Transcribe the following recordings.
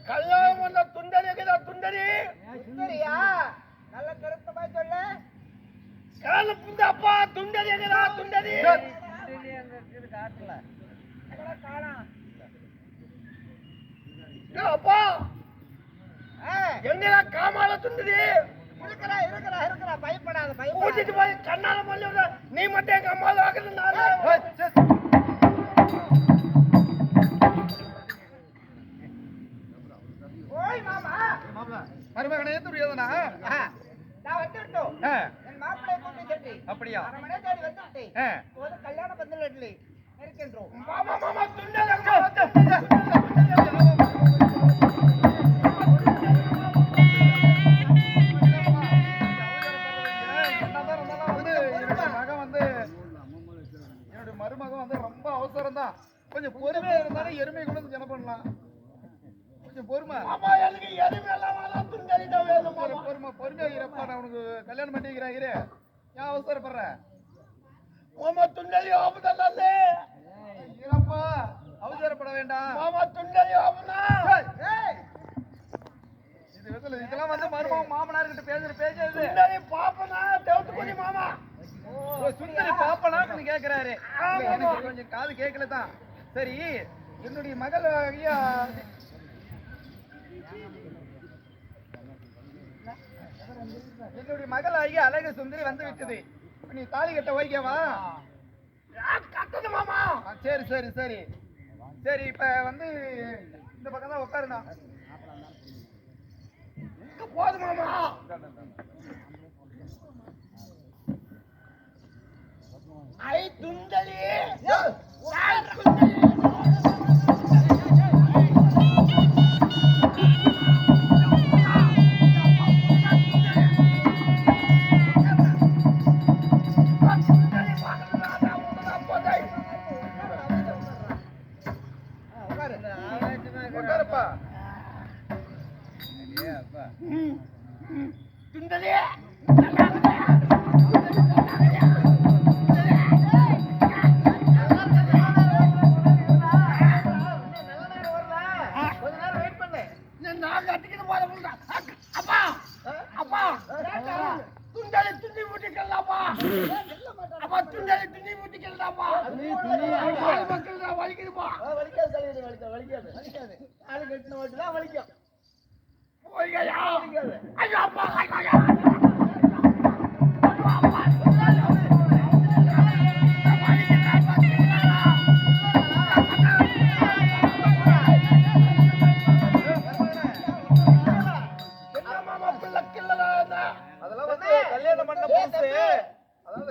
கல்யாணம் பண்ண துண்டரி துண்டரி சுந்தரியா நல்ல கருத்தமா சொல்ல காலப்புந்த அப்பா துண்டரி துண்டரி காட்டல காணாம் அப்பா எங்கடா காமால துண்டரி இருக்கிறா பயப்படாத கூட்டிட்டு போய் கண்ணால மல்லி நீ மட்டும் எங்க அம்மாவை ஆக்குறதுனால ஓய் மாமா மருமகனே துரியோதனா நான் வந்துட்டோம் என் மாப்பிள்ளை கூட்டி சென்று அப்படியா அரமனை தேடி வந்துட்டேன் போது கல்யாண பந்தலில் இருக்கின்றோம் மாமா மாமா துண்டரி மருமகன் வந்து ரொம்ப அவசரம் தான் கொஞ்சம் பொறுமையா இருந்தாலும் எருமை கூட ஜன பண்ணலாம் கொஞ்சம் பொறுமை எனக்கு எருமை எல்லாம் பொறுமையா இருப்பா நான் உனக்கு கல்யாணம் பண்ணிக்கிறேன் ஏன் அவசரப்படுற மாமா துண்டலி ஆபத்தல்ல இருப்பா அவசரப்பட வேண்டாம் மாமா துண்டலி ஆபனா இதெல்லாம் வந்து மருமகன் மாமனார்கிட்ட பேசுறது துண்டலி பாப்பனா தேவத்து பண்ணி மாமா சுந்தரி பாப்பனான்னு கேக்குறாரு கொஞ்சம் காது கேட்கல தான் சரி என்னுடைய மகள் ஐயா என்னுடைய மகள் ஐயா அழகு சுந்தரி வந்து விட்டது நீ தாலி கட்ட வைக்கவா கட்டணும் மாமா சரி சரி சரி சரி இப்ப வந்து இந்த பக்கம் தான் உட்காருண்ணா போதும் மாமா ஐ துண்டலி துண்டலி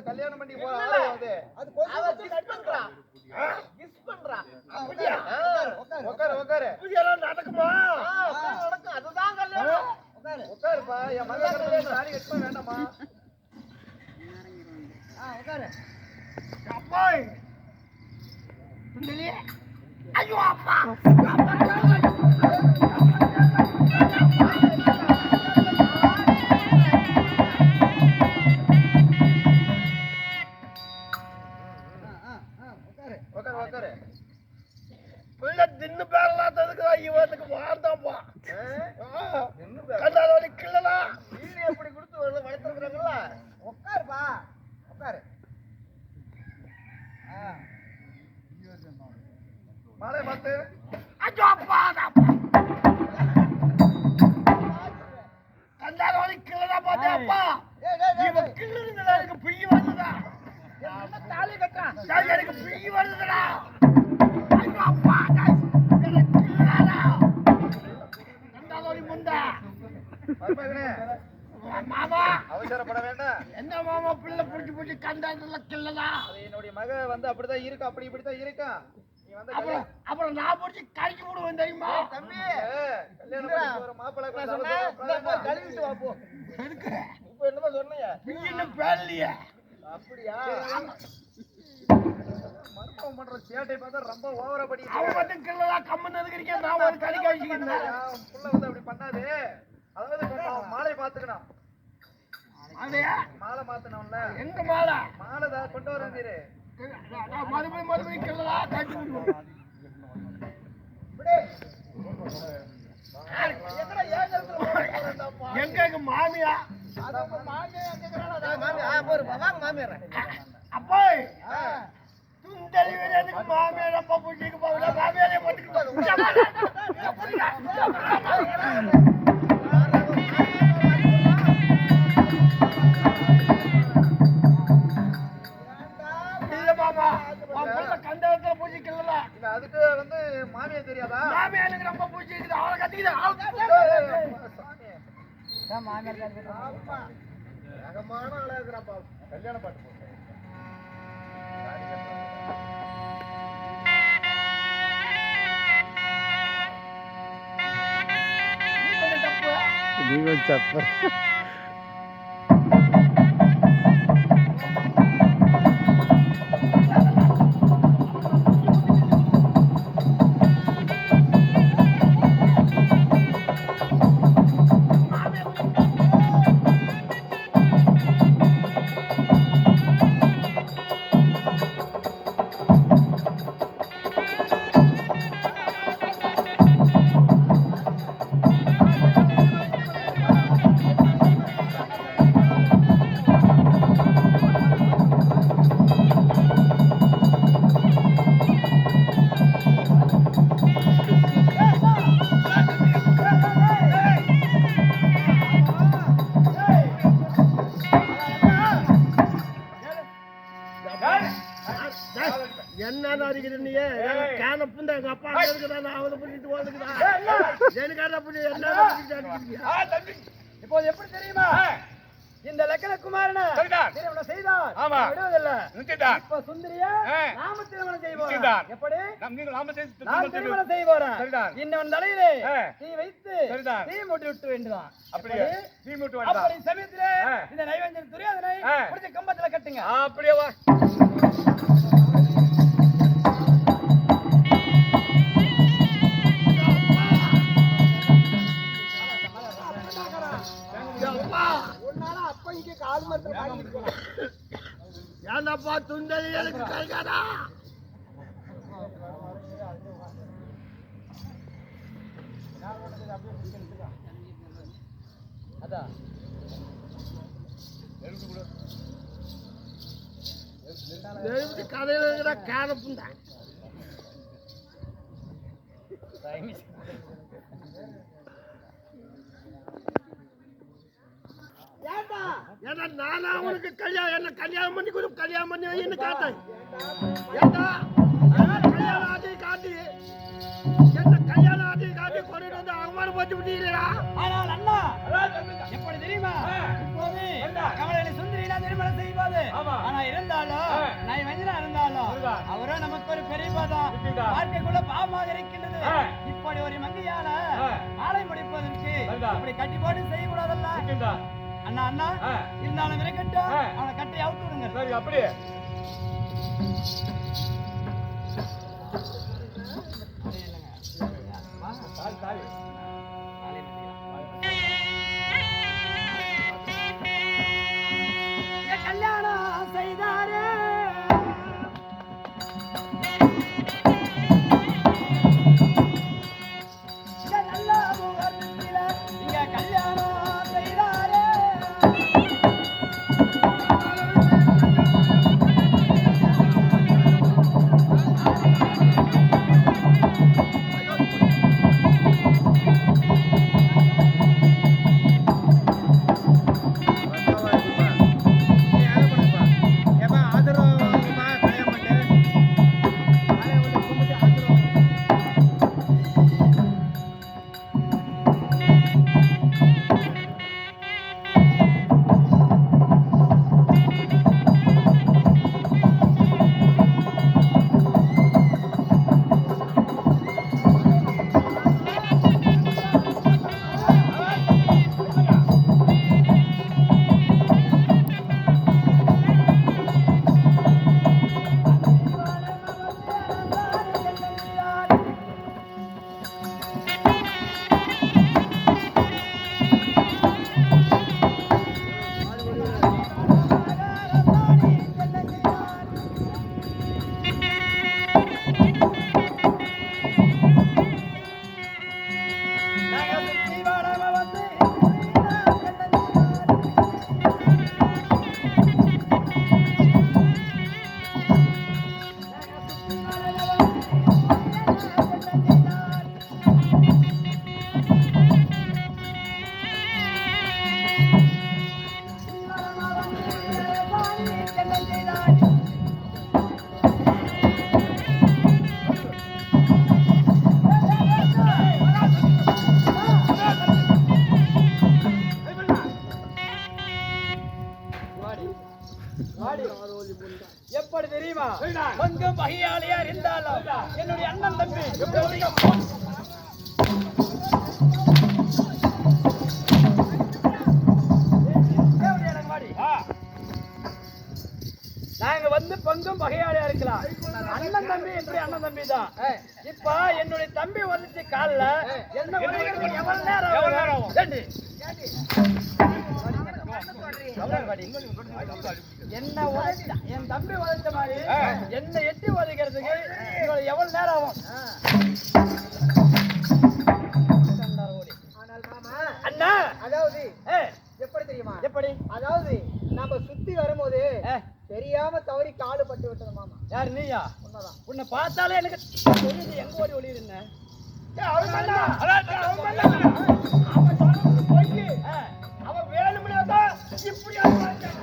கல்யாணம் பண்ணி நடக்குமா அதுதான் கல்யாணம் உட்காருப்பா என் மகன் தாலி கட்ட வேண்டாமா உட்காரு அப்பா ஐயோ அப்பா தின்னு பேரலாத்ததுக்கு இவனுக்கு வாழ்ந்தாப்பா கண்டாலி கிள்ளலாம் வீடு எப்படி கொடுத்து வளர்த்துருக்குறாங்களா உட்காருப்பா உட்காரு மாலை பார்த்து கண்டாலி கிள்ளதா பார்த்தேப்பா இவன் கிள்ளுறதுல எனக்கு பிழி வருதுடா தாலி கட்டான் எனக்கு பிழி வருதுடா மாமா அவசரப்பட வேண்டாம் என்ன மாமா பிள்ளை புடிச்சு புடிச்சு கண்டாதுல கிள்ளதா என்னுடைய மக வந்து அப்படிதான் இருக்கு அப்படி இப்படிதான் இருக்கா நீ வந்து அப்புறம் நான் புடிச்சு கழிச்சு விடுவேன் தெரியுமா தம்பி கல்யாணம் ஒரு மாப்பிள்ளை கழுவிட்டு வா போ எதுக்கு இப்ப என்னமா சொன்னீங்க இன்னும் பேரலையே அப்படியா மருத்துவம் பண்ற சேட்டை பார்த்தா ரொம்ப ஓவரா படி அவன் மட்டும் கிள்ளதா கம்மன் எதுக்கு நான் ஒரு கறி கழிச்சுக்கிறேன் புள்ள வந்து அப்படி பண்ணாது அதாவது மாலை பாத்துக்கணும் மாலை மாத்தணும்ல எங்க மாலை மாலை தான் கொண்டு வரீரு மறுபடியும் கிள்ளதா கட்டி விடுவோம் எங்கடா ஏன் இடத்துல போறேன்டாப்பா? எங்க மாமியா அது உங்க மாமியா எங்க இருக்கறானோ மாமியா போறோம் வாங்க மாமியாரே. அப்பா துண்டலி எனக்கு மாமியார அப்பா புடிக்கு போறா மாமியாரே போட்டுக்கு இல்ல மாமா அப்பா கண்டத்துல புடிக்கல அதுக்கு வந்து மாமியா தெரியாதா? மாமியா எனக்கு ரொம்ப புடிச்சிருக்கு அவளை கத்திக்குது ஆமா வேகமான ஆளா இருக்கிறாப்பா. கல்யாண பாட்டு போட்டு நீங்க சப்ப என்ன அடிக்கிற நீ கேன புந்த எங்க அப்பா இருக்குதா நான் அவனை பண்ணிட்டு ஓடுக்குதா எனக்கு அட புடி என்ன அடிக்கிறீங்க இப்போ எப்படி தெரியுமா இந்த லக்கண குமாரன திருமணம் செய்தார் விடுவதில்லை இப்ப சுந்தரியா நாம திருமணம் செய்வோம் எப்படி நாம் திருமணம் செய்வோம் இன்னவன் தலையிலே தீ வைத்து தீ மூட்டி விட்டு வேண்டுதான் அப்படி சமயத்திலே இந்த நைவேஞ்சன் துரியாதனை பிடிச்ச கம்பத்துல கட்டுங்க அப்படியே வா ஏன்னாப்பா துண்டலி எனக்கு கல்காதா கதையில இருக்கிற கேனப்புண்டா ஏன்னா நானா உனக்கு என்ன கல்யாணம் பண்ணி கொடு கல்யாணம் பண்ணி வைன்னு காட்டேன் ஏண்டா கல்யாணம் ஆட்டி காட்டி என்ன கல்யாணம் ஆட்டி காட்டி கொண்டு வந்து அவமானம் போட்டு விட்டீங்களா ஆனால் அண்ணா எப்படி தெரியுமா இப்போது கமலை சுந்தரினா திருமணம் செய்வது ஆனா இருந்தாலும் நைவேஞ்சனா இருந்தாலும் அவரும் நமக்கு ஒரு பெரிய பதம் வாழ்க்கைக்குள்ள பாவமாக இருக்கின்றது இப்படி ஒரு மங்கையால மாலை முடிப்பதற்கு இப்படி கட்டி போட்டு செய்யக்கூடாதல்ல அண்ணா அண்ணா இருந்தாலும் இருக்கட்டும் அவனை கட்டி அவுத்து விடுங்க சரி அப்படியே கல்யாணம் செய்தாரே நல்ல முகத்தில இங்க கல்யாணம் செய்தாரே பங்கும் பகையாளியா இருந்தாலும் என்னுடைய அண்ணன் தம்பி நாங்க வந்து பங்கும் பகையாளியா இருக்கலாம். அண்ணன் தம்பி என்னுடைய அண்ணன் தம்பி தான். இப்ப என்னுடைய தம்பி வந்துச்சு காலில் என்ன எவ்வளவு நேரம் என்ன உதைச்ச என் தம்பி உதைச்ச மாதிரி என்ன எட்டி உதைக்கிறதுக்கு எவ்வளவு நேரம் ஆகும்? அண்ணா அதாவது எப்படி தெரியுமா? எப்படி? அதாவது நம்ம சுத்தி வரும்போது தெரியாம தவறி காலு பட்டு விட்டது மாமா. யாரு நீயா? உண்மைதான். உன்னை பார்த்தாலே எனக்கு தெரியுது எங்க ஓடி ஒளியிருந்த. அவன் வேணும்னாதான் இப்படி அடிக்க வேண்டாம்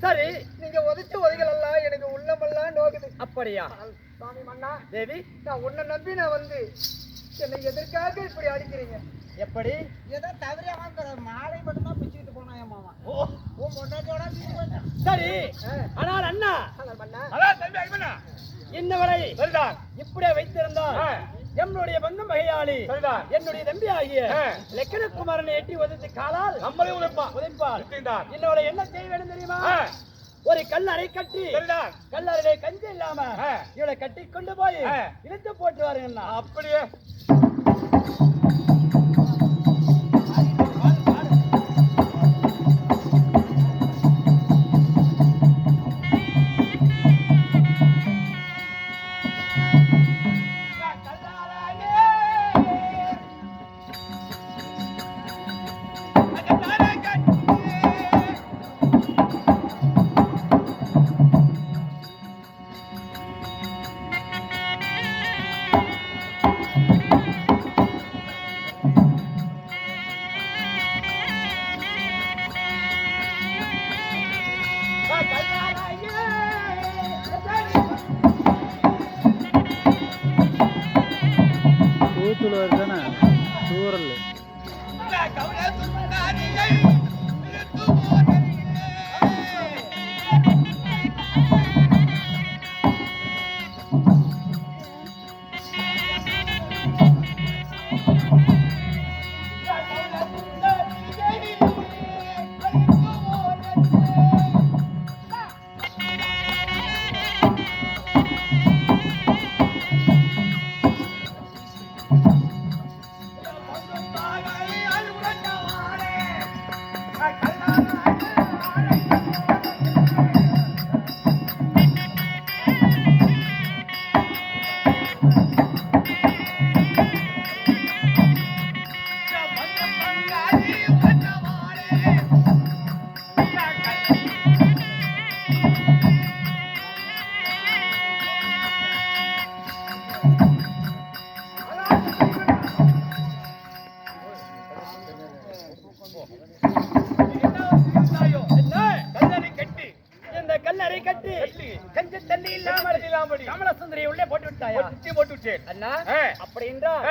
சரி, நீங்க உதைச்சு உதைகளெல்லாம் எனக்கு உள்ளமெல்லாம் நோக்குது. அப்படியா? சாமி மன்னா, தேவி, நான் உன்னை நம்பி நான் வந்து என்னை எதற்காக இப்படி அடிக்கிறீங்க? எப்படி? ஏதோ தவறி அவன் மாலை மட்டும்தான் பிச்சுட்டு போனான் என் மாமா. சரி, ஆனால் அண்ணா இன்னவரை இப்படியே வைத்திருந்தால் என்னுடைய பங்கம் வகையாளி என்னுடைய தம்பி ஆகிய லட்சுமணகுமாரனை எட்டி உதைத்து காலால் நம்மளே உதைப்பார். என்னோட என்ன செய்ய வேண்டும் தெரியுமா? ஒரு கல்லறை கட்டி கல்லறை கஞ்சி இல்லாம இவளை கட்டி கொண்டு போய் இழுத்து போட்டுவாருங்க. அப்படியே Hey! இந்த கல்லறை கட்டி கஞ்சி தண்ணி இல்லாமல் கமலசுந்தரி உள்ளே போட்டு விட்டாயா? போட்டு விட்டேன். அண்ணா அப்படி என்றால்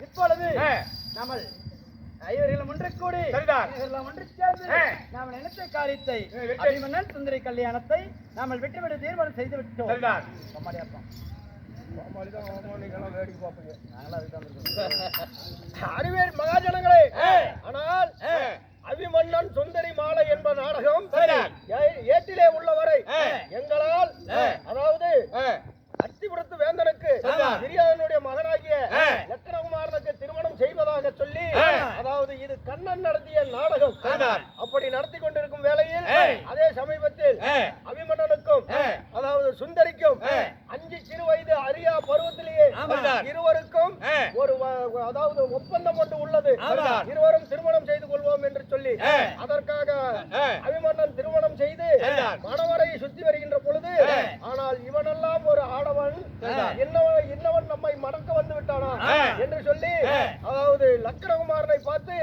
இப்பொழுது நாம ஐவர்களும் ஒன்று கூடி இவர்களெல்லாம் ஒன்று சேர்ந்து நாம் நினைத்த காரியத்தை அபிமன்னன் சுந்தரி கல்யாணத்தை நாம் விட்டுவிட தீர்மானம் செய்து விட்டோம். அறிவேர் மகாஜனங்களே, ஆனால் அபிமன்னன் சுந்தரி மாலை என்ப நாடகம் ஏட்டிலே உள்ளவரை எங்களால், அதாவது அத்திபுரத்து வேந்தனுக்கு திரியாதனுடைய மகனாகிய லட்சணகுமாரனுக்கு திருமணம் செய்வதாக சொல்லி, அதாவது இது கண்ணன் நடத்திய நாடகம். அப்படி நடத்தி கொண்டிருக்கும் வேளையில் அதே சமீபத்தில் அபிமன்னனுக்கும் அதாவது சுந்தரிக்கும் 5 சிறு வயது அறியா பருவத்திலேயே இருவருக்கும் ஒரு அதாவது ஒப்பந்தம் ஒன்று உள்ளது. இருவரும் திருமணம் செய்து கொள்வோம் என்று சொல்லி அதற்காக அபிமன்னன் திருமணம் செய்து மணவரை சுத்தி வருகின்ற பொழுது, ஆனால் இவனெல்லாம் ஒரு ஆடவன், இன்னவன் நம்மை மடக்க வந்து விட்டானா என்று சொல்லி அதாவது லட்சணகுமாரனை பார்த்து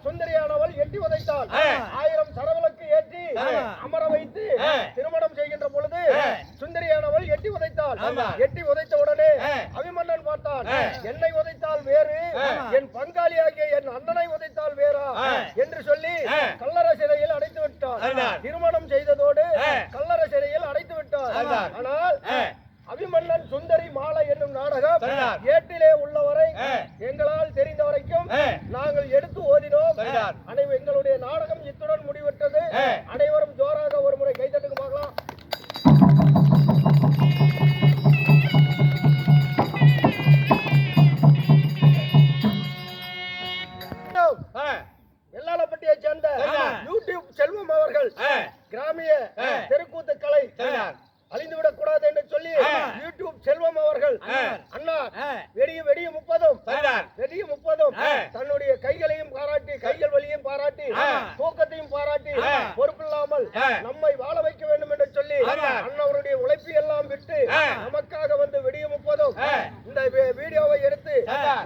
சுந்தரியானவள் எட்டி உதைத்தாள். 1000 சடவலுக்கு ஏற்றி அமர வைத்து திருமணம் செய்கின்ற பொழுது சுந்தரியானவள் எட்டி உதைத்தாள். எட்டி உதைத்த உடனே அபிமன்னன் பார்த்தான், என்னை உதைத்தால் வேறு, என் பங்காளியாகிய என் அண்ணனை உதைத்தால் வேறா என்று சொல்லி கல்லற சிறையில் அடைத்து விட்டார். திருமணம் செய்ததோடு கல்லற சிறையில் அடைத்து விட்டார். ஆனால் அபிமன்னன் சுந்தரி மாலை என்னும் நாடகம் ஏட்டிலே உள்ளவரை எங்களால் தெரிந்த வரைக்கும் நாங்கள் எடுத்து ஓதினோம். எங்களுடைய நாடகம் இத்துடன் முடிவிட்டது. அனைவரும் ஜோராக ஒரு முறை கைதட்டுக்கு பார்க்கலாம். எல்லாளப்பட்டியை சேர்ந்த யூடியூப் செல்வம் அவர்கள் கிராமிய தெருக்கூத்து கலை அழிந்துவிடக் கூடாது என்று சொல்லி யூடியூப் செல்வம் அவர்கள் அண்ணா வெடியும் 30 தன்னுடைய கைகளையும் பாராட்டி, கைகள் வலியையும் பாராட்டி, தூக்கத்தையும் பாராட்டி, பொறுப்பில்லாமல் நம்மை வாழ வைக்க வேண்டும் என்று சொல்லி அண்ணவருடைய உழைப்பை எல்லாம் விட்டு நமக்காக வந்து வெடியும் 30 இந்த வீடியோவை எடுத்து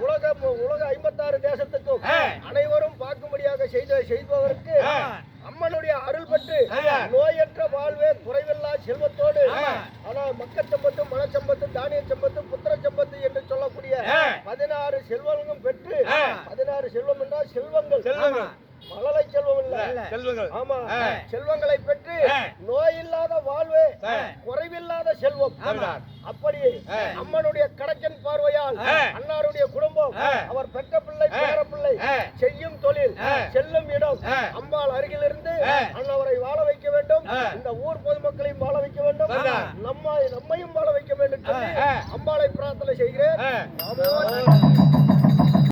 உலக 56 தேசத்துக்கும் அனைவரும் பார்க்கும்படியாக செய்தவருக்கு அம்மனுடைய அருள் பெற்று நோயற்ற வாழ்வே குறைவில்லா செல்வத்தோடு, ஆனால் மக்கச்சம்பத்து, மனச்சம்பத்து, தானிய சம்பத்து, புத்திர சம்பத்து என்று சொல்லக்கூடிய 16 செல்வங்களும் பெற்று, 16 செல்வம் என்றால் செல்வங்கள், மழலை செல்வம் இல்ல, செல்வங்கள். ஆமா, செல்வங்களை பெற்று நோயில்லாத வாழ்வே குறைவில்லாத செல்வம். அப்படி அம்மனுடைய கடக்கன் பார்வையால் அன்னாருடைய குடும்பம், அவர் பெற்ற பிள்ளை, பேர பிள்ளை, செய்யும் தொழில், செல்லும் இடம் அம்பாள் அருகிலிருந்து அன்னவரை வாழ வைக்க வேண்டும், இந்த ஊர் பொதுமக்களையும் வாழ வைக்க வேண்டும், நம்மையும் வாழ வைக்க வேண்டும் சொல்லி அம்பாளை பிரார்த்தனை செய்கிறேன்.